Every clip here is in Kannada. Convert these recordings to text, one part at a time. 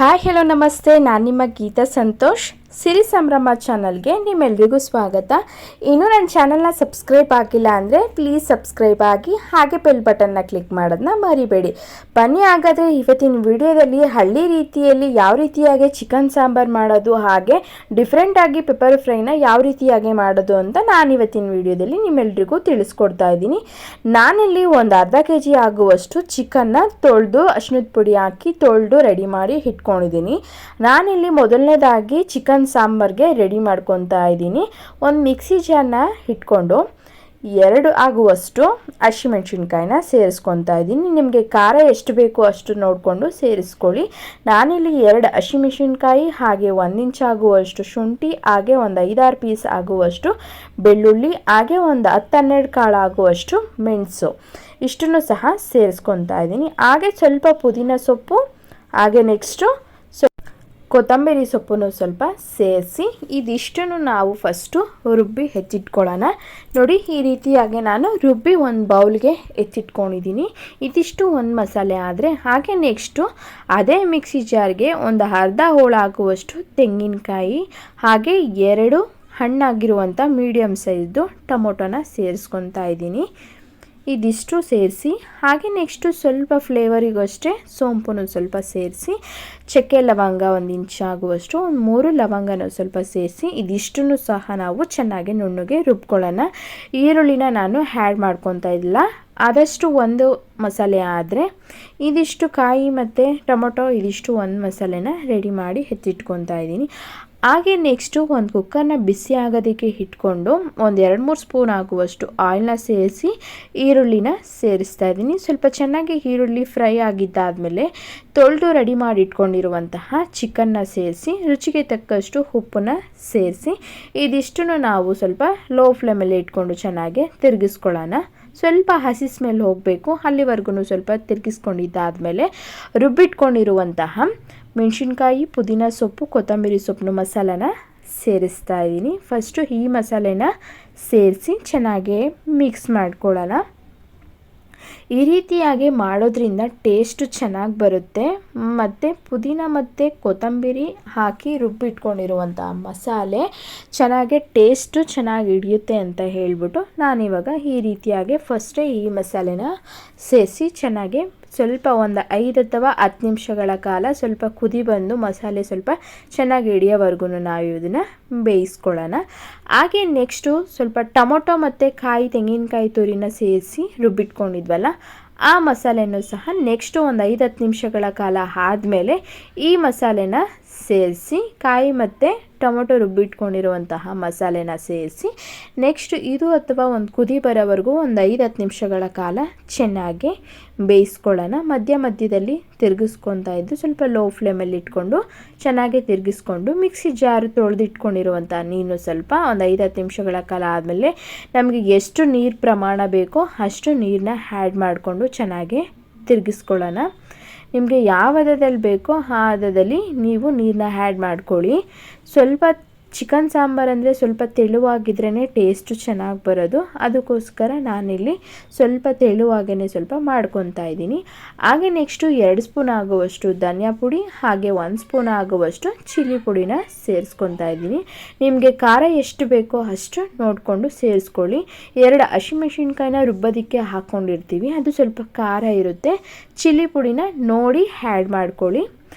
ಹಾಯ್ ಹೆಲೋ ನಮಸ್ತೆ, ನಾನು ನಿಮ್ಮ ಗೀತಾ ಸಂತೋಷ್. ಸಿರಿ ಸಂಭ್ರಮ ಚಾನಲ್ಗೆ ನಿಮ್ಮೆಲ್ರಿಗೂ ಸ್ವಾಗತ. ಇನ್ನೂ ನನ್ನ ಚಾನಲ್ನ ಸಬ್ಸ್ಕ್ರೈಬ್ ಆಗಿಲ್ಲ ಅಂದರೆ ಪ್ಲೀಸ್ ಸಬ್ಸ್ಕ್ರೈಬ್ ಆಗಿ, ಹಾಗೆ ಬೆಲ್ ಬಟನ್ನ ಕ್ಲಿಕ್ ಮಾಡೋದನ್ನ ಮರಿಬೇಡಿ. ಬನ್ನಿ ಹಾಗಾದರೆ ಇವತ್ತಿನ ವಿಡಿಯೋದಲ್ಲಿ ಹಳ್ಳಿ ರೀತಿಯಲ್ಲಿ ಯಾವ ರೀತಿಯಾಗಿ ಚಿಕನ್ ಸಾಂಬಾರು ಮಾಡೋದು, ಹಾಗೆ ಡಿಫ್ರೆಂಟಾಗಿ ಪೆಪ್ಪರ್ ಫ್ರೈನ ಯಾವ ರೀತಿಯಾಗಿ ಮಾಡೋದು ಅಂತ ನಾನು ಇವತ್ತಿನ ವಿಡಿಯೋದಲ್ಲಿ ನಿಮ್ಮೆಲ್ರಿಗೂ ತಿಳಿಸ್ಕೊಡ್ತಾ ಇದ್ದೀನಿ. ನಾನಿಲ್ಲಿ ಒಂದು ಅರ್ಧ kg ಆಗುವಷ್ಟು ಚಿಕನ್ನ ತೊಳೆದು ಅರಿಶಿಣದ ಪುಡಿ ಹಾಕಿ ತೊಳೆದು ರೆಡಿ ಮಾಡಿ ಇಟ್ಕೊಂಡಿದ್ದೀನಿ. ನಾನಿಲ್ಲಿ ಮೊದಲನೇದಾಗಿ ಚಿಕನ್ ಸಾಂಬಾರ್ಗೆ ರೆಡಿ ಮಾಡ್ಕೊತಾ ಇದ್ದೀನಿ. ಒಂದು ಮಿಕ್ಸಿ ಜಾರ್ನ ಇಟ್ಕೊಂಡು 2 ಆಗುವಷ್ಟು ಹಸಿಮೆಣಸಿನ್ಕಾಯಿನ ಸೇರಿಸ್ಕೊತಾ ಇದ್ದೀನಿ. ನಿಮಗೆ ಖಾರ ಎಷ್ಟು ಬೇಕೋ ಅಷ್ಟು ನೋಡಿಕೊಂಡು ಸೇರಿಸ್ಕೊಳ್ಳಿ. ನಾನಿಲ್ಲಿ 2 ಹಸಿಮೆಣಸಿನ್ಕಾಯಿ, ಹಾಗೆ 1 ಇಂಚ್ ಆಗುವಷ್ಟು ಶುಂಠಿ, ಹಾಗೆ ಒಂದು 5-6 ಪೀಸ್ ಆಗುವಷ್ಟು ಬೆಳ್ಳುಳ್ಳಿ, ಹಾಗೆ ಒಂದು 10-12 ಕಾಳು ಆಗುವಷ್ಟು ಮೆಣಸು ಇಷ್ಟನ್ನು ಸಹ ಸೇರಿಸ್ಕೊತಾ ಇದ್ದೀನಿ. ಹಾಗೆ ಸ್ವಲ್ಪ ಪುದೀನ ಸೊಪ್ಪು, ಹಾಗೆ ನೆಕ್ಸ್ಟು ಕೊತ್ತಂಬರಿ ಸೊಪ್ಪನ್ನು ಸ್ವಲ್ಪ ಸೇರಿಸಿ ಇದಿಷ್ಟನ್ನು ನಾವು ಫಸ್ಟು ರುಬ್ಬಿ ಹೆಚ್ಚಿಟ್ಕೊಳ್ಳೋಣ. ನೋಡಿ, ಈ ರೀತಿಯಾಗಿ ನಾನು ರುಬ್ಬಿ ಒಂದು ಬೌಲ್ಗೆ ಎತ್ತಿಟ್ಕೊಂಡಿದ್ದೀನಿ. ಇದಿಷ್ಟು ಒಂದು ಮಸಾಲೆ ಆದರೆ, ಹಾಗೆ ನೆಕ್ಸ್ಟು ಅದೇ ಮಿಕ್ಸಿ ಜಾರ್ಗೆ ಒಂದು ಅರ್ಧ ಹೋಳಾಗುವಷ್ಟು ತೆಂಗಿನಕಾಯಿ, ಹಾಗೆ 2 ಹಣ್ಣಾಗಿರುವಂಥ ಮೀಡಿಯಮ್ ಸೈಜ್ದು ಟೊಮೊಟೊನ ಸೇರಿಸ್ಕೊತಾ ಇದ್ದೀನಿ. ಇದಿಷ್ಟು ಸೇರಿಸಿ, ಹಾಗೆ ನೆಕ್ಸ್ಟು ಸ್ವಲ್ಪ ಫ್ಲೇವರಿಗಷ್ಟೇ ಸೋಂಪನ್ನು ಸ್ವಲ್ಪ ಸೇರಿಸಿ, ಚಕ್ಕೆ ಲವಂಗ 1 ಇಂಚ್ ಆಗುವಷ್ಟು, ಒಂದು 3 ಲವಂಗನ ಸ್ವಲ್ಪ ಸೇರಿಸಿ ಇದಿಷ್ಟನ್ನು ಸಹ ನಾವು ಚೆನ್ನಾಗಿ ನುಣ್ಣಗೆ ರುಬ್ಕೊಳ್ಳೋಣ. ಈರುಳ್ಳಿನ ನಾನು ಆ್ಯಡ್ ಮಾಡ್ಕೊತಾ ಇಲ್ಲ. ಆದಷ್ಟು ಒಂದು ಮಸಾಲೆ ಆದರೆ ಇದಿಷ್ಟು ಕಾಯಿ ಮತ್ತು ಟೊಮೊಟೊ ಇದಿಷ್ಟು ಒಂದು ಮಸಾಲೆನ ರೆಡಿ ಮಾಡಿ ಎತ್ತಿಟ್ಕೊತಾ ಇದ್ದೀನಿ. ಹಾಗೆ ನೆಕ್ಸ್ಟು ಒಂದು ಕುಕ್ಕರ್ನ ಬಿಸಿ ಆಗೋದಕ್ಕೆ ಇಟ್ಕೊಂಡು ಒಂದು 2-3 ಸ್ಪೂನ್ ಆಗುವಷ್ಟು ಆಯಿಲ್ನ ಸೇರಿಸಿ ಈರುಳ್ಳಿನ ಸೇರಿಸ್ತಾ ಇದ್ದೀನಿ. ಸ್ವಲ್ಪ ಚೆನ್ನಾಗಿ ಈರುಳ್ಳಿ ಫ್ರೈ ಆಗಿದ್ದಾದಮೇಲೆ ತೊಳೆದು ರೆಡಿ ಮಾಡಿ ಇಟ್ಕೊಂಡಿರುವಂತಹ ಚಿಕನ್ನ ಸೇರಿಸಿ ರುಚಿಗೆ ತಕ್ಕಷ್ಟು ಉಪ್ಪನ್ನ ಸೇರಿಸಿ ಇದಿಷ್ಟನ್ನು ನಾವು ಸ್ವಲ್ಪ ಲೋ ಫ್ಲೇಮಲ್ಲಿ ಇಟ್ಕೊಂಡು ಚೆನ್ನಾಗಿ ತಿರುಗಿಸ್ಕೊಳ್ಳೋಣ. ಸ್ವಲ್ಪ ಹಸಿ ಸ್ಮೆಲ್ ಹೋಗಬೇಕು, ಅಲ್ಲಿವರೆಗೂ ಸ್ವಲ್ಪ ತಿರುಗಿಸ್ಕೊಂಡಿದ್ದಾದಮೇಲೆ ರುಬ್ಬಿಟ್ಕೊಂಡಿರುವಂತಹ ಮೆಣಸಿನ್ಕಾಯಿ, ಪುದೀನ ಸೊಪ್ಪು, ಕೊತ್ತಂಬರಿ ಸೊಪ್ಪು ಮಸಾಲಾನ ಸೇರಿಸ್ತಾ ಇದ್ದೀನಿ. ಫಸ್ಟು ಈ ಮಸಾಲೆನ ಸೇರಿಸಿ ಚೆನ್ನಾಗಿ ಮಿಕ್ಸ್ ಮಾಡ್ಕೊಳ್ಳೋಣ. ಈ ರೀತಿಯಾಗಿ ಮಾಡೋದ್ರಿಂದ ಟೇಸ್ಟು ಚೆನ್ನಾಗಿ ಬರುತ್ತೆ, ಮತ್ತು ಪುದೀನ ಮತ್ತು ಕೊತ್ತಂಬರಿ ಹಾಕಿ ರುಬ್ಬಿಟ್ಕೊಂಡಿರುವಂಥ ಮಸಾಲೆ ಚೆನ್ನಾಗಿ ಟೇಸ್ಟು ಚೆನ್ನಾಗಿ ಹಿಡಿಯುತ್ತೆ ಅಂತ ಹೇಳಿಬಿಟ್ಟು ನಾನಿವಾಗ ಈ ರೀತಿಯಾಗಿ ಫಸ್ಟೇ ಈ ಮಸಾಲೆನ ಸೇರಿಸಿ ಚೆನ್ನಾಗಿ ಸ್ವಲ್ಪ ಒಂದು 5 ಅಥವಾ 10 ನಿಮಿಷಗಳ ಕಾಲ ಸ್ವಲ್ಪ ಕುದಿ ಬಂದು ಮಸಾಲೆ ಸ್ವಲ್ಪ ಚೆನ್ನಾಗಿ ಹಿಡಿಯೋವರೆಗೂ ನಾವು ಇದನ್ನು ಬೇಯಿಸ್ಕೊಳ್ಳೋಣ. ಹಾಗೆ ನೆಕ್ಸ್ಟು ಸ್ವಲ್ಪ ಟೊಮೊಟೊ ಮತ್ತು ತೆಂಗಿನಕಾಯಿ ತುರಿನ ಸೇರಿಸಿ ರುಬ್ಬಿಟ್ಕೊಂಡಿದ್ವಲ್ಲ ಆ ಮಸಾಲೆನೂ ಸಹ ನೆಕ್ಸ್ಟು ಒಂದು 5-10 ನಿಮಿಷಗಳ ಕಾಲ ಆದಮೇಲೆ ಈ ಮಸಾಲೆನ ಸೇರಿಸಿ ಕಾಯಿ ಮತ್ತು ಟೊಮೊಟೊ ರುಬ್ಬಿಟ್ಕೊಂಡಿರುವಂತಹ ಮಸಾಲೆನ ಸೇರಿಸಿ ನೆಕ್ಸ್ಟ್ ಇದು ಅಥವಾ ಒಂದು ಕುದಿ ಬರೋವರೆಗೂ ಒಂದು 5-10 ನಿಮಿಷಗಳ ಕಾಲ ಚೆನ್ನಾಗಿ ಬೇಯಿಸ್ಕೊಳ್ಳೋಣ. ಮಧ್ಯದಲ್ಲಿ ತಿರುಗಿಸ್ಕೊತಾ ಇದ್ದು ಸ್ವಲ್ಪ ಲೋ ಫ್ಲೇಮಲ್ಲಿ ಇಟ್ಕೊಂಡು ಚೆನ್ನಾಗಿ ತಿರುಗಿಸ್ಕೊಂಡು ಮಿಕ್ಸಿ ಜಾರ್ ತೊಳೆದಿಟ್ಕೊಂಡಿರುವಂಥ ನೀರು ಸ್ವಲ್ಪ ಒಂದು 5-10 ನಿಮಿಷಗಳ ಕಾಲ ಆದಮೇಲೆ ನಮಗೆ ಎಷ್ಟು ನೀರು ಪ್ರಮಾಣ ಬೇಕೋ ಅಷ್ಟು ನೀರನ್ನ ಆ್ಯಡ್ ಮಾಡಿಕೊಂಡು ಚೆನ್ನಾಗಿ ತಿರುಗಿಸ್ಕೊಳ್ಳೋಣ. ನಿಮಗೆ ಯಾವ ಹದದಲ್ಲಿ ಬೇಕೋ ಆ ಹದದಲ್ಲಿ ನೀವು ನೀರನ್ನ ಆ್ಯಡ್ ಮಾಡ್ಕೊಳ್ಳಿ. ಸ್ವಲ್ಪ ಚಿಕನ್ ಸಾಂಬಾರು ಅಂದರೆ ಸ್ವಲ್ಪ ತೆಳುವಾಗಿದ್ರೇ ಟೇಸ್ಟು ಚೆನ್ನಾಗಿ ಬರೋದು, ಅದಕ್ಕೋಸ್ಕರ ನಾನಿಲ್ಲಿ ಸ್ವಲ್ಪ ತೆಳುವಾಗೇ ಸ್ವಲ್ಪ ಮಾಡ್ಕೊತಾ ಇದ್ದೀನಿ. ಹಾಗೆ ನೆಕ್ಸ್ಟು 2 ಸ್ಪೂನ್ ಆಗುವಷ್ಟು ಧನಿಯಾ ಪುಡಿ, ಹಾಗೆ 1 ಸ್ಪೂನ್ ಆಗುವಷ್ಟು ಚಿಲ್ಲಿ ಪುಡಿನ ಸೇರಿಸ್ಕೊತಾ ಇದ್ದೀನಿ. ನಿಮಗೆ ಖಾರ ಎಷ್ಟು ಬೇಕೋ ಅಷ್ಟು ನೋಡಿಕೊಂಡು ಸೇರಿಸ್ಕೊಳ್ಳಿ. 2 ಹಸಿಮೆಣಸಿನ್ಕಾಯಿನ ರುಬ್ಬೋದಕ್ಕೆ ಹಾಕ್ಕೊಂಡಿರ್ತೀವಿ, ಅದು ಸ್ವಲ್ಪ ಖಾರ ಇರುತ್ತೆ. ಚಿಲ್ಲಿ ಪುಡಿನ ನೋಡಿ ಆ್ಯಡ್ ಮಾಡ್ಕೊಳ್ಳಿ.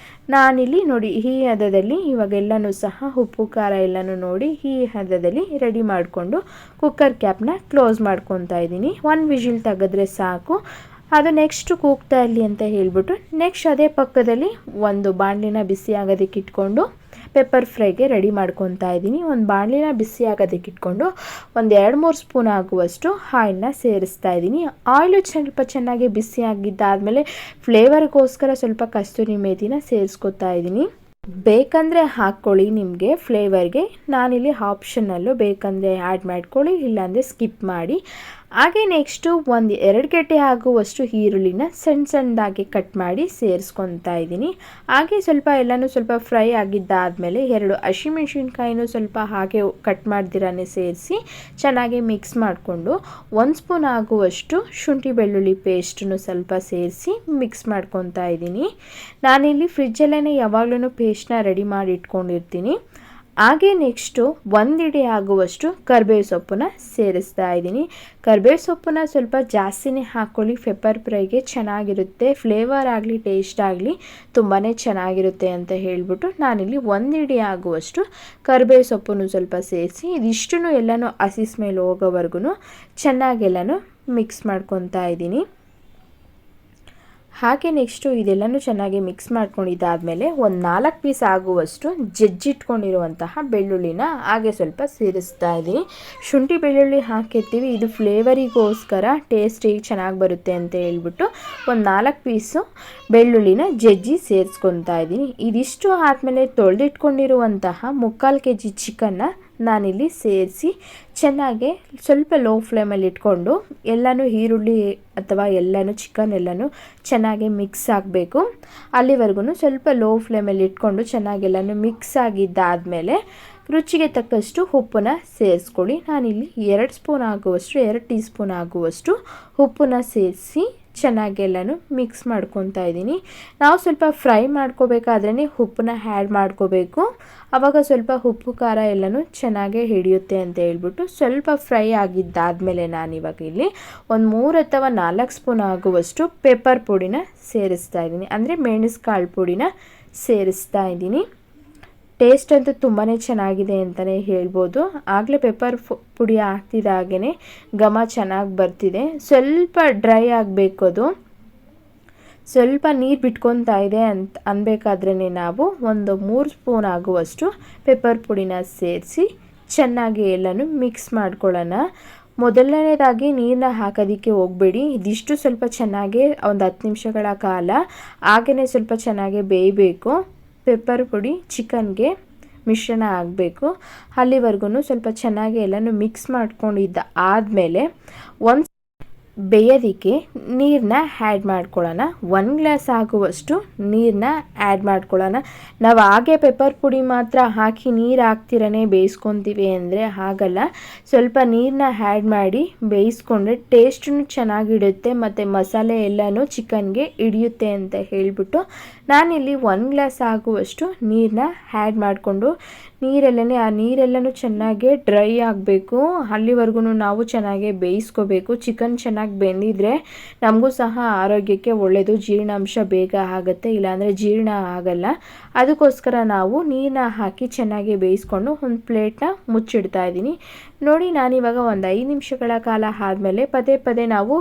ನಾನಿಲ್ಲಿ ನೋಡಿ ಈ ಹದದಲ್ಲಿ ಇವಾಗೆಲ್ಲನೂ ಸಹ ಉಪ್ಪು ಖಾರ ಎಲ್ಲನೂ ನೋಡಿ ಈ ಹದದಲ್ಲಿ ರೆಡಿ ಮಾಡಿಕೊಂಡು ಕುಕ್ಕರ್ ಕ್ಯಾಪ್ನ ಕ್ಲೋಸ್ ಮಾಡ್ಕೊತಾ ಇದ್ದೀನಿ. 1 ವಿಜಿಲ್ ತೆಗೆದ್ರೆ ಸಾಕು, ಅದು ನೆಕ್ಸ್ಟ್ ಕೂಗ್ತಾ ಇರಲಿ ಅಂತ ಹೇಳಿಬಿಟ್ಟು ನೆಕ್ಸ್ಟ್ ಅದೇ ಪಕ್ಕದಲ್ಲಿ ಒಂದು ಬಾಣಲಿನ ಬಿಸಿ ಆಗೋದಕ್ಕೆ ಇಟ್ಕೊಂಡು ಪೆಪ್ಪರ್ ಫ್ರೈಗೆ ರೆಡಿ ಮಾಡ್ಕೊತಾ ಇದ್ದೀನಿ. ಒಂದು ಬಾಣಲಿನ ಬಿಸಿ ಆಗೋದಕ್ಕೆ ಇಟ್ಕೊಂಡು ಒಂದು 2-3 ಸ್ಪೂನ್ ಆಗುವಷ್ಟು ಆಯಿಲ್ನ ಸೇರಿಸ್ತಾ ಇದ್ದೀನಿ. ಆಯಿಲು ಸ್ವಲ್ಪ ಚೆನ್ನಾಗಿ ಬಿಸಿ ಆಗಿದ್ದಾದಮೇಲೆ ಫ್ಲೇವರ್ಗೋಸ್ಕರ ಸ್ವಲ್ಪ ಕಸ್ತೂರಿ ಮೇಥಿನ ಸೇರಿಸ್ಕೊತಾ ಇದ್ದೀನಿ. ಬೇಕಂದರೆ ಹಾಕ್ಕೊಳ್ಳಿ ನಿಮಗೆ ಫ್ಲೇವರ್ಗೆ, ನಾನಿಲ್ಲಿ ಆಪ್ಷನಲ್ಲು, ಬೇಕಂದರೆ ಆ್ಯಡ್ ಮಾಡ್ಕೊಳ್ಳಿ, ಇಲ್ಲಾಂದರೆ ಸ್ಕಿಪ್ ಮಾಡಿ. ಹಾಗೆ ನೆಕ್ಸ್ಟು ಒಂದು 2 ಗೆಡ್ಡೆ ಆಗುವಷ್ಟು ಈರುಳ್ಳಿನ ಸಣ್ಣದಾಗಿ ಕಟ್ ಮಾಡಿ ಸೇರಿಸ್ಕೊತಾ ಇದ್ದೀನಿ. ಹಾಗೆ ಸ್ವಲ್ಪ ಎಲ್ಲನೂ ಸ್ವಲ್ಪ ಫ್ರೈ ಆಗಿದ್ದಾದಮೇಲೆ 2 ಹಸಿಮೆಣಸಿನ್ಕಾಯಿನೂ ಸ್ವಲ್ಪ ಹಾಗೆ ಕಟ್ ಮಾಡ್ದಿರಾನೆ ಸೇರಿಸಿ ಚೆನ್ನಾಗಿ ಮಿಕ್ಸ್ ಮಾಡಿಕೊಂಡು 1 ಸ್ಪೂನ್ ಆಗುವಷ್ಟು ಶುಂಠಿ ಬೆಳ್ಳುಳ್ಳಿ ಪೇಸ್ಟನ್ನು ಸ್ವಲ್ಪ ಸೇರಿಸಿ ಮಿಕ್ಸ್ ಮಾಡ್ಕೊತಾ ಇದ್ದೀನಿ. ನಾನಿಲ್ಲಿ ಫ್ರಿಜ್ಜಲ್ಲೇ ಯಾವಾಗಲೂ ಪೇಸ್ಟ್ನ ರೆಡಿ ಮಾಡಿ ಇಟ್ಕೊಂಡಿರ್ತೀನಿ. ಹಾಗೆ ನೆಕ್ಸ್ಟು 1 ಹಿಡಿ ಆಗುವಷ್ಟು ಕರಿಬೇವು ಸೊಪ್ಪನ್ನ ಸೇರಿಸ್ತಾ ಇದ್ದೀನಿ. ಕರಿಬೇವು ಸೊಪ್ಪನ್ನ ಸ್ವಲ್ಪ ಜಾಸ್ತಿನೇ ಹಾಕ್ಕೊಳ್ಳಿ, ಪೆಪ್ಪರ್ ಫ್ರೈಗೆ ಚೆನ್ನಾಗಿರುತ್ತೆ, ಫ್ಲೇವರ್ ಆಗಲಿ ಟೇಸ್ಟ್ ಆಗಲಿ ತುಂಬಾ ಚೆನ್ನಾಗಿರುತ್ತೆ ಅಂತ ಹೇಳಿಬಿಟ್ಟು ನಾನಿಲ್ಲಿ 1 ಹಿಡಿ ಆಗುವಷ್ಟು ಕರಿಬೇವು ಸೊಪ್ಪನ್ನು ಸ್ವಲ್ಪ ಸೇರಿಸಿ ಇದಿಷ್ಟನ್ನು ಎಲ್ಲನೂ ಹಸಿ ಸ್ಮೆಲ್ ಹೋಗೋವರೆಗೂ ಚೆನ್ನಾಗೆಲ್ಲನೂ ಮಿಕ್ಸ್ ಮಾಡ್ಕೊತಾ ಇದ್ದೀನಿ. ಹಾಗೆ ನೆಕ್ಸ್ಟು ಇದೆಲ್ಲನೂ ಚೆನ್ನಾಗಿ ಮಿಕ್ಸ್ ಮಾಡ್ಕೊಂಡಿದ್ದಾದಮೇಲೆ ಒಂದು 4 ಪೀಸ್ ಆಗುವಷ್ಟು ಜಜ್ಜಿಟ್ಕೊಂಡಿರುವಂತಹ ಬೆಳ್ಳುಳ್ಳಿನ ಹಾಗೆ ಸ್ವಲ್ಪ ಸೇರಿಸ್ತಾ ಇದ್ದೀನಿ. ಶುಂಠಿ ಬೆಳ್ಳುಳ್ಳಿ ಹಾಕಿರ್ತೀವಿ, ಇದು ಫ್ಲೇವರಿಗೋಸ್ಕರ ಟೇಸ್ಟಿಗೆ ಚೆನ್ನಾಗಿ ಬರುತ್ತೆ ಅಂತ ಹೇಳ್ಬಿಟ್ಟು ಒಂದು 4 ಪೀಸು ಬೆಳ್ಳುಳ್ಳಿನ ಜಜ್ಜಿ ಸೇರಿಸ್ಕೊತಾ ಇದ್ದೀನಿ. ಇದಿಷ್ಟು ಆದಮೇಲೆ ತೊಳೆದಿಟ್ಕೊಂಡಿರುವಂತಹ 3/4 kg ಚಿಕನ್ನ ನಾನಿಲ್ಲಿ ಸೇರಿಸಿ ಚೆನ್ನಾಗಿ ಸ್ವಲ್ಪ ಲೋ ಫ್ಲೇಮಲ್ಲಿ ಇಟ್ಕೊಂಡು ಎಲ್ಲನೂ ಈರುಳ್ಳಿ ಅಥವಾ ಎಲ್ಲನೂ ಚಿಕನ್ ಎಲ್ಲನೂ ಚೆನ್ನಾಗಿ ಮಿಕ್ಸ್ ಆಗಬೇಕು. ಅಲ್ಲಿವರೆಗೂ ಸ್ವಲ್ಪ ಲೋ ಫ್ಲೇಮಲ್ಲಿ ಇಟ್ಕೊಂಡು ಚೆನ್ನಾಗೆಲ್ಲನೂ ಮಿಕ್ಸ್ ಆಗಿದ್ದಾದಮೇಲೆ ರುಚಿಗೆ ತಕ್ಕಷ್ಟು ಉಪ್ಪನ್ನ ಸೇರಿಸ್ಕೊಳ್ಳಿ. ನಾನಿಲ್ಲಿ 2 ಸ್ಪೂನ್ ಆಗುವಷ್ಟು 2 ಟೀ ಸ್ಪೂನ್ ಆಗುವಷ್ಟು ಉಪ್ಪನ್ನ ಸೇರಿಸಿ ಚೆನ್ನಾಗೆಲ್ಲನೂ ಮಿಕ್ಸ್ ಮಾಡ್ಕೊತಾ ಇದ್ದೀನಿ. ನಾವು ಸ್ವಲ್ಪ ಫ್ರೈ ಮಾಡ್ಕೋಬೇಕಾದ್ರೇ ಉಪ್ಪನ್ನ ಆ್ಯಡ್ ಮಾಡ್ಕೋಬೇಕು, ಆವಾಗ ಸ್ವಲ್ಪ ಉಪ್ಪು ಖಾರ ಎಲ್ಲನೂ ಚೆನ್ನಾಗೇ ಹಿಡಿಯುತ್ತೆ ಅಂತ ಹೇಳ್ಬಿಟ್ಟು ಸ್ವಲ್ಪ ಫ್ರೈ ಆಗಿದ್ದಾದಮೇಲೆ ನಾನಿವಾಗ ಇಲ್ಲಿ ಒಂದು 3 ಅಥವಾ 4 ಸ್ಪೂನ್ ಆಗುವಷ್ಟು ಪೆಪ್ಪರ್ ಪುಡಿನ ಸೇರಿಸ್ತಾ ಇದ್ದೀನಿ, ಅಂದರೆ ಮೆಣಸುಕಾಳು ಪುಡಿನ ಸೇರಿಸ್ತಾ ಇದ್ದೀನಿ. ಟೇಸ್ಟ್ ಅಂತೂ ತುಂಬಾ ಚೆನ್ನಾಗಿದೆ ಅಂತಲೇ ಹೇಳ್ಬೋದು. ಆಗಲೇ ಪೆಪ್ಪರ್ ಪುಡಿ ಹಾಕ್ತಿದ್ದಾಗೇ ಘಮ ಚೆನ್ನಾಗಿ ಬರ್ತಿದೆ. ಸ್ವಲ್ಪ ಡ್ರೈ ಆಗಬೇಕು, ಅದು ಸ್ವಲ್ಪ ನೀರು ಬಿಟ್ಕೊತಾ ಇದೆ ಅಂತ ಅನ್ಬೇಕಾದ್ರೇ ನಾವು ಒಂದು 3 ಸ್ಪೂನ್ ಆಗುವಷ್ಟು ಪೆಪ್ಪರ್ ಪುಡಿನ ಸೇರಿಸಿ ಚೆನ್ನಾಗಿ ಎಲ್ಲನೂ ಮಿಕ್ಸ್ ಮಾಡ್ಕೊಳ್ಳೋಣ. ಮೊದಲನೇದಾಗಿ ನೀರನ್ನ ಹಾಕೋದಕ್ಕೆ ಹೋಗಬೇಡಿ, ಇದಿಷ್ಟು ಸ್ವಲ್ಪ ಚೆನ್ನಾಗಿ ಒಂದು 10 ನಿಮಿಷಗಳ ಕಾಲ ಹಾಗೆಯೇ ಸ್ವಲ್ಪ ಚೆನ್ನಾಗಿ ಬೇಯಬೇಕು. ಪೆಪ್ಪರ್ ಪುಡಿ ಚಿಕನ್ಗೆ ಮಿಶ್ರಣ ಆಗಬೇಕು. ಅಲ್ಲಿವರೆಗೂ ಸ್ವಲ್ಪ ಚೆನ್ನಾಗಿ ಎಲ್ಲನೂ ಮಿಕ್ಸ್ ಮಾಡ್ಕೊಂಡಿದ್ದ ಆದಮೇಲೆ ಒಂದು ಬೇಯೋದಕ್ಕೆ ನೀರನ್ನ ಆ್ಯಡ್ ಮಾಡ್ಕೊಳ್ಳೋಣ. 1 ಗ್ಲಾಸ್ ಆಗುವಷ್ಟು ನೀರನ್ನ ಆ್ಯಡ್ ಮಾಡ್ಕೊಳ್ಳೋಣ. ನಾವು ಹಾಗೆ ಪೆಪ್ಪರ್ ಪುಡಿ ಮಾತ್ರ ಹಾಕಿ ನೀರು ಹಾಕ್ತಿರೇ ಬೇಯಿಸ್ಕೊತೀವಿ ಅಂದರೆ ಆಗಲ್ಲ. ಸ್ವಲ್ಪ ನೀರನ್ನ ಆ್ಯಡ್ ಮಾಡಿ ಬೇಯಿಸ್ಕೊಂಡ್ರೆ ಟೇಸ್ಟೂ ಚೆನ್ನಾಗಿಡುತ್ತೆ ಮತ್ತು ಮಸಾಲೆ ಎಲ್ಲನೂ ಚಿಕನ್ಗೆ ಹಿಡಿಯುತ್ತೆ ಅಂತ ಹೇಳಿಬಿಟ್ಟು ನಾನಿಲ್ಲಿ 1 ಗ್ಲಾಸ್ ಆಗುವಷ್ಟು ನೀರನ್ನ ಆ್ಯಡ್ ಮಾಡಿಕೊಂಡು ಆ ನೀರೆಲ್ಲನೂ ಚೆನ್ನಾಗಿ ಡ್ರೈ ಆಗಬೇಕು. ಅಲ್ಲಿವರೆಗೂ ನಾವು ಚೆನ್ನಾಗಿ ಬೇಯಿಸ್ಕೋಬೇಕು. ಚಿಕನ್ ಚೆನ್ನಾಗಿ ಬೆಂದಿದ್ರೆ ನಮಗೂ ಸಹ ಆರೋಗ್ಯಕ್ಕೆ ಒಳ್ಳೆಯದು, ಜೀರ್ಣಾಂಶ ಬೇಗ ಆಗುತ್ತೆ, ಇಲ್ಲಾಂದರೆ ಜೀರ್ಣ ಆಗಲ್ಲ. ಅದಕ್ಕೋಸ್ಕರ ನಾವು ನೀರನ್ನ ಹಾಕಿ ಚೆನ್ನಾಗಿ ಬೇಯಿಸ್ಕೊಂಡು ಒಂದು ಪ್ಲೇಟ್ನ ಮುಚ್ಚಿಡ್ತಾ ಇದ್ದೀನಿ. ನೋಡಿ, ನಾನಿವಾಗ ಒಂದು 5 ನಿಮಿಷಗಳ ಕಾಲ ಆದಮೇಲೆ ಪದೇ ನಾವು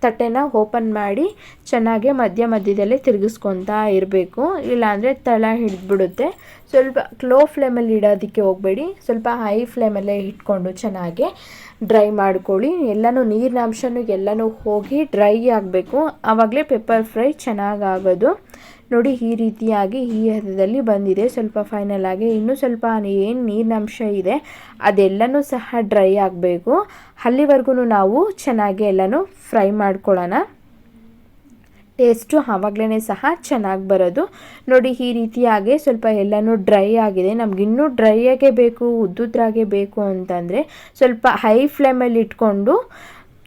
ತಟ್ಟೆನ ಓಪನ್ ಮಾಡಿ ಚೆನ್ನಾಗಿ ಮಧ್ಯದಲ್ಲಿ ತಿರುಗಿಸ್ಕೊತಾ ಇರಬೇಕು, ಇಲ್ಲಾಂದರೆ ತಳ ಹಿಡಿದ್ಬಿಡುತ್ತೆ. ಸ್ವಲ್ಪ ಲೋ ಫ್ಲೇಮಲ್ಲಿ ಇಡೋದಕ್ಕೆ ಹೋಗಬೇಡಿ, ಸ್ವಲ್ಪ ಹೈ ಫ್ಲೇಮಲ್ಲೇ ಇಟ್ಕೊಂಡು ಚೆನ್ನಾಗಿ ಡ್ರೈ ಮಾಡ್ಕೊಳ್ಳಿ. ಎಲ್ಲನೂ ನೀರಿನ ಅಂಶನೂ ಎಲ್ಲನೂ ಹೋಗಿ ಡ್ರೈ ಆಗಬೇಕು, ಆವಾಗಲೇ ಪೆಪ್ಪರ್ ಫ್ರೈ ಚೆನ್ನಾಗಾಗೋದು. ನೋಡಿ, ಈ ರೀತಿಯಾಗಿ ಈ ಹದದಲ್ಲಿ ಬಂದಿದೆ. ಸ್ವಲ್ಪ ಫೈನಲ್ ಆಗಿ ಇನ್ನೂ ಸ್ವಲ್ಪ ಏನು ನೀರಿನ ಅಂಶ ಇದೆ ಅದೆಲ್ಲನೂ ಸಹ ಡ್ರೈ ಆಗಬೇಕು. ಅಲ್ಲಿವರೆಗೂ ನಾವು ಚೆನ್ನಾಗಿ ಎಲ್ಲನೂ ಫ್ರೈ ಮಾಡ್ಕೊಳ್ಳೋಣ. ಟೇಸ್ಟು ಆವಾಗಲೇ ಸಹ ಚೆನ್ನಾಗಿ ಬರೋದು. ನೋಡಿ, ಈ ರೀತಿಯಾಗಿ ಸ್ವಲ್ಪ ಎಲ್ಲನೂ ಡ್ರೈ ಆಗಿದೆ. ನಮಗಿನ್ನೂ ಡ್ರೈಯಾಗೇ ಬೇಕು, ಉದ್ದುದ್ರಾಗೆ ಬೇಕು ಅಂತಂದರೆ ಸ್ವಲ್ಪ ಹೈ ಫ್ಲೇಮಲ್ಲಿ ಇಟ್ಕೊಂಡು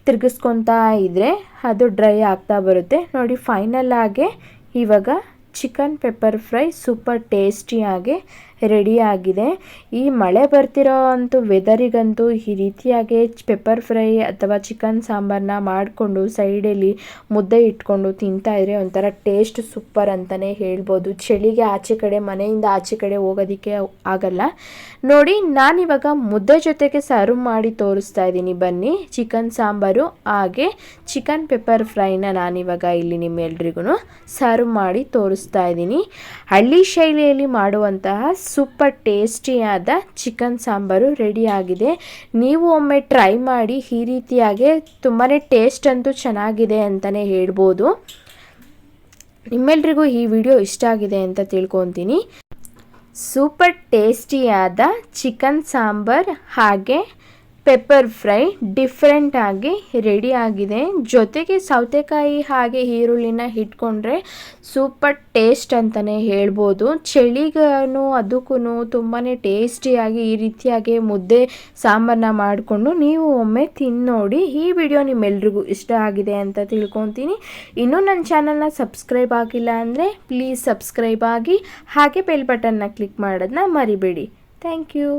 ತಿರುಗಿಸ್ಕೊತಾ ಇದ್ದರೆ ಅದು ಡ್ರೈ ಆಗ್ತಾ ಬರುತ್ತೆ. ನೋಡಿ, ಫೈನಲ್ ಆಗಿ ಇವಾಗ ಚಿಕನ್ ಪೆಪ್ಪರ್ ಫ್ರೈ ಸೂಪರ್ ಟೇಸ್ಟಿಯಾಗಿ ರೆಡಿಯಾಗಿದೆ. ಈ ಮಳೆ ಬರ್ತಿರೋ ಅಂತು ವೆದರಿಗಂತೂ ಈ ರೀತಿಯಾಗಿ ಪೆಪ್ಪರ್ ಫ್ರೈ ಅಥವಾ ಚಿಕನ್ ಸಾಂಬಾರನ್ನ ಮಾಡಿಕೊಂಡು ಸೈಡಲ್ಲಿ ಮುದ್ದೆ ಇಟ್ಕೊಂಡು ತಿಂತಾಯಿದ್ರೆ ಒಂಥರ ಟೇಸ್ಟ್ ಸೂಪರ್ ಅಂತಲೇ ಹೇಳ್ಬೋದು. ಚಳಿಗೆ ಮನೆಯಿಂದ ಆಚೆ ಕಡೆ ಹೋಗೋದಕ್ಕೆ ಆಗಲ್ಲ. ನೋಡಿ, ನಾನಿವಾಗ ಮುದ್ದೆ ಜೊತೆಗೆ ಸರ್ವ್ ಮಾಡಿ ತೋರಿಸ್ತಾ ಇದ್ದೀನಿ. ಬನ್ನಿ, ಚಿಕನ್ ಸಾಂಬಾರು ಹಾಗೆ ಚಿಕನ್ ಪೆಪ್ಪರ್ ಫ್ರೈನ ನಾನಿವಾಗ ಇಲ್ಲಿ ನಿಮ್ಮೆಲ್ರಿಗೂ ಸರ್ವ್ ಮಾಡಿ ತೋರಿಸ್ತಾ ಇದ್ದೀನಿ. ಹಳ್ಳಿ ಶೈಲಿಯಲ್ಲಿ ಮಾಡುವಂತಹ ಸೂಪರ್ ಟೇಸ್ಟಿಯಾದ ಚಿಕನ್ ಸಾಂಬಾರು ರೆಡಿಯಾಗಿದೆ. ನೀವು ಒಮ್ಮೆ ಟ್ರೈ ಮಾಡಿ. ಈ ರೀತಿಯಾಗಿ ತುಂಬಾ ಟೇಸ್ಟ್ ಅಂತೂ ಚೆನ್ನಾಗಿದೆ ಅಂತಲೇ ಹೇಳ್ಬೋದು. ನಿಮ್ಮೆಲ್ರಿಗೂ ಈ ವಿಡಿಯೋ ಇಷ್ಟ ಆಗಿದೆ ಅಂತ ತಿಳ್ಕೊತೀನಿ. ಸೂಪರ್ ಟೇಸ್ಟಿಯಾದ ಚಿಕನ್ ಸಾಂಬಾರ್ ಹಾಗೆ ಪೆಪ್ಪರ್ ಫ್ರೈ ಡಿಫ್ರೆಂಟಾಗಿ ರೆಡಿ ಆಗಿದೆ. ಜೊತೆಗೆ ಸೌತೆಕಾಯಿ ಹಾಗೆ ಈರುಳ್ಳಿನ ಇಟ್ಕೊಂಡ್ರೆ ಸೂಪರ್ ಟೇಸ್ಟ್ ಅಂತಲೇ ಹೇಳ್ಬೋದು. ಚಳಿಗೂ ಅದಕ್ಕೂ ತುಂಬಾ ಟೇಸ್ಟಿಯಾಗಿ ಈ ರೀತಿಯಾಗಿ ಮುದ್ದೆ ಸಾಂಬಾರನ್ನ ಮಾಡಿಕೊಂಡು ನೀವು ಒಮ್ಮೆ ತಿನ್ನೋಡಿ. ಈ ವಿಡಿಯೋ ನಿಮ್ಮೆಲ್ರಿಗೂ ಇಷ್ಟ ಆಗಿದೆ ಅಂತ ತಿಳ್ಕೊತೀನಿ. ಇನ್ನೂ ನನ್ನ ಚಾನಲ್ನ ಸಬ್ಸ್ಕ್ರೈಬ್ ಆಗಿಲ್ಲ ಅಂದರೆ ಪ್ಲೀಸ್ ಸಬ್ಸ್ಕ್ರೈಬ್ ಆಗಿ ಹಾಗೆ ಬೆಲ್ ಬಟನ್ನ ಕ್ಲಿಕ್ ಮಾಡೋದನ್ನ ಮರಿಬೇಡಿ. Thank you.